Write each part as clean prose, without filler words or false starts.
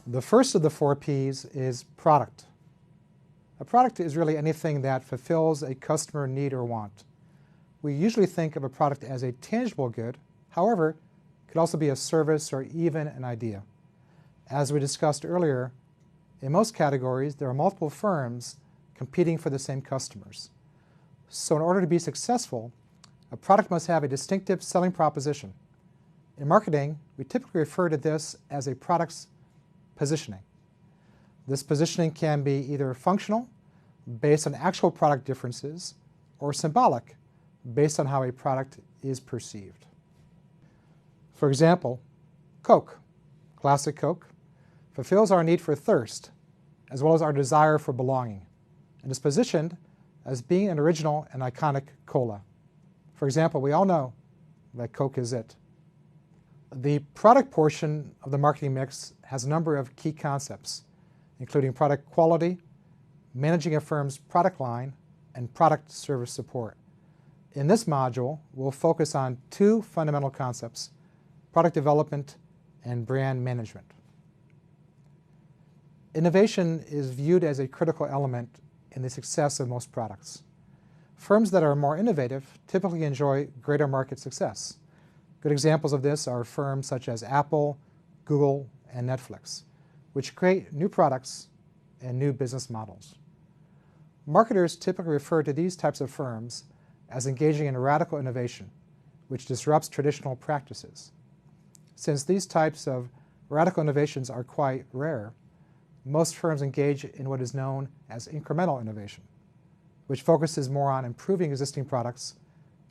The first of the 4 P's is product. A product is really anything that fulfills a customer need or want. We usually think of a product as a tangible good. However, it could also be a service or even an idea. As we discussed earlier, in most categories there are multiple firms competing for the same customers. So in order to be successful, a product must have a distinctive selling proposition. In marketing, we typically refer to this as a product's positioning. This positioning can be either functional, based on actual product differences, or symbolic, based on how a product is perceived. For example, Coke, classic Coke, fulfills our need for thirst, as well as our desire for belonging, and is positioned as being an original and iconic cola. For example, we all know that Coke is it. The product portion of the marketing mix has a number of key concepts, including product quality, managing a firm's product line, and product service support. In this module, we'll focus on 2 fundamental concepts: product development and brand management. Innovation is viewed as a critical element in the success of most products. Firms that are more innovative typically enjoy greater market success. Good examples of this are firms such as Apple, Google, and Netflix, which create new products and new business models. Marketers typically refer to these types of firms as engaging in radical innovation, which disrupts traditional practices. Since these types of radical innovations are quite rare, most firms engage in what is known as incremental innovation, which focuses more on improving existing products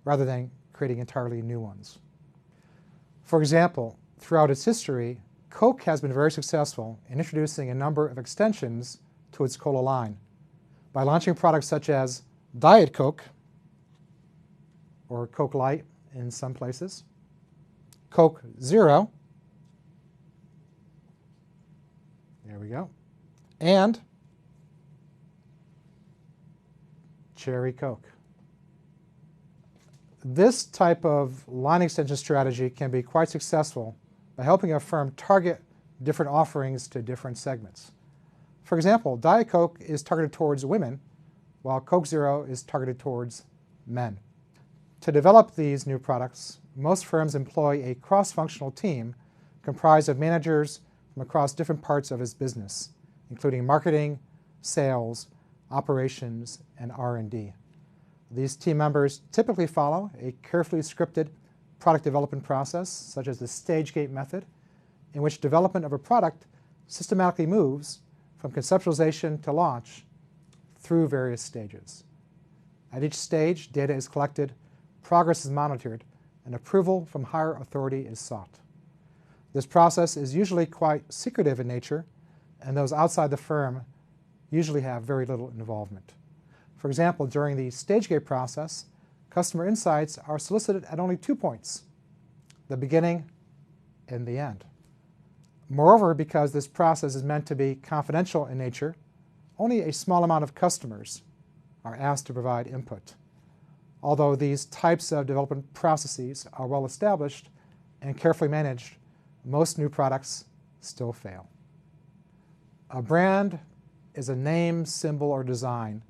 rather than creating entirely new ones. For example, throughout its history, Coke has been very successful in introducing a number of extensions to its cola line by launching products such as Diet Coke, or Coke Light in some places, Coke Zero, there we go, and Cherry Coke. This type of line extension strategy can be quite successful by helping a firm target different offerings to different segments. For example, Diet Coke is targeted towards women, while Coke Zero is targeted towards men. To develop these new products, most firms employ a cross-functional team comprised of managers from across different parts of its business, including marketing, sales, operations, and R&D. These team members typically follow a carefully scripted product development process, such as the stage-gate method, in which development of a product systematically moves from conceptualization to launch through various stages. At each stage, data is collected, progress is monitored, and approval from higher authority is sought. This process is usually quite secretive in nature, and those outside the firm usually have very little involvement. For example, during the stage-gate process, customer insights are solicited at only 2 points: the beginning and the end. Moreover, because this process is meant to be confidential in nature, only a small amount of customers are asked to provide input. Although these types of development processes are well established and carefully managed, most new products still fail. A brand is a name, symbol, or design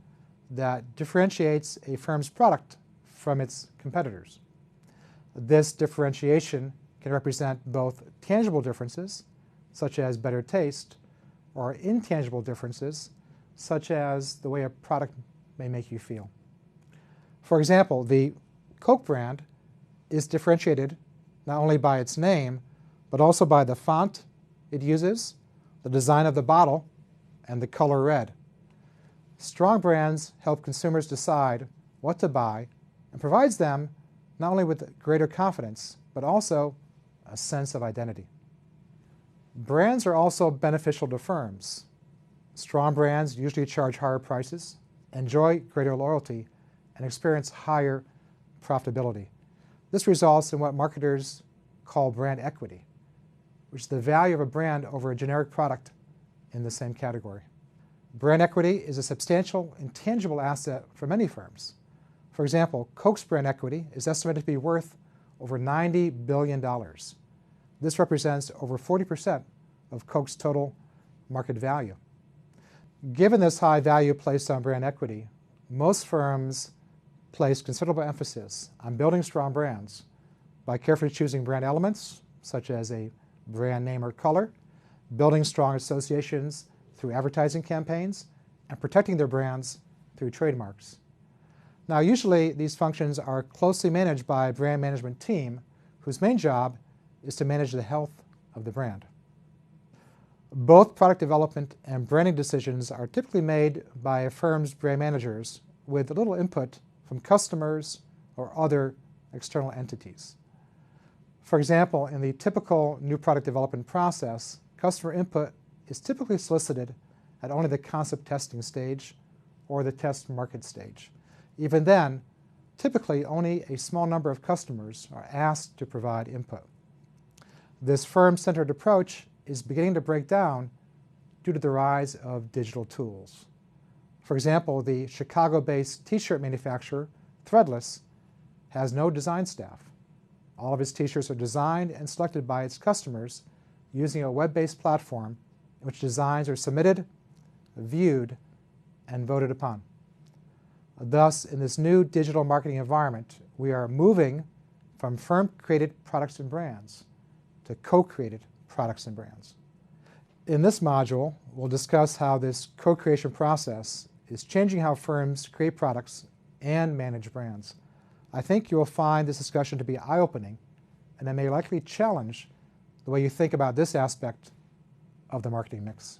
that differentiates a firm's product from its competitors. This differentiation can represent both tangible differences, such as better taste, or intangible differences, such as the way a product may make you feel. For example, the Coke brand is differentiated not only by its name, but also by the font it uses, the design of the bottle, and the color red. Strong brands help consumers decide what to buy and provides them not only with greater confidence, but also a sense of identity. Brands are also beneficial to firms. Strong brands usually charge higher prices, enjoy greater loyalty, and experience higher profitability. This results in what marketers call brand equity, which is the value of a brand over a generic product in the same category. Brand equity is a substantial intangible asset for many firms. For example, Coke's brand equity is estimated to be worth over $90 billion. This represents over 40% of Coke's total market value. Given this high value placed on brand equity, most firms place considerable emphasis on building strong brands by carefully choosing brand elements, such as a brand name or color, building strong associations through advertising campaigns, and protecting their brands through trademarks. Now, usually these functions are closely managed by a brand management team whose main job is to manage the health of the brand. Both product development and branding decisions are typically made by a firm's brand managers with little input from customers or other external entities. For example, in the typical new product development process, customer input is typically solicited at only the concept testing stage or the test market stage. Even then, typically only a small number of customers are asked to provide input. This firm-centered approach is beginning to break down due to the rise of digital tools. For example, the Chicago-based t-shirt manufacturer, Threadless, has no design staff. All of its t-shirts are designed and selected by its customers using a web-based platform in which designs are submitted, viewed, and voted upon. Thus, in this new digital marketing environment, we are moving from firm-created products and brands to co-created products and brands. In this module, we'll discuss how this co-creation process is changing how firms create products and manage brands. I think you will find this discussion to be eye-opening, and it may likely challenge the way you think about this aspect of the marketing mix.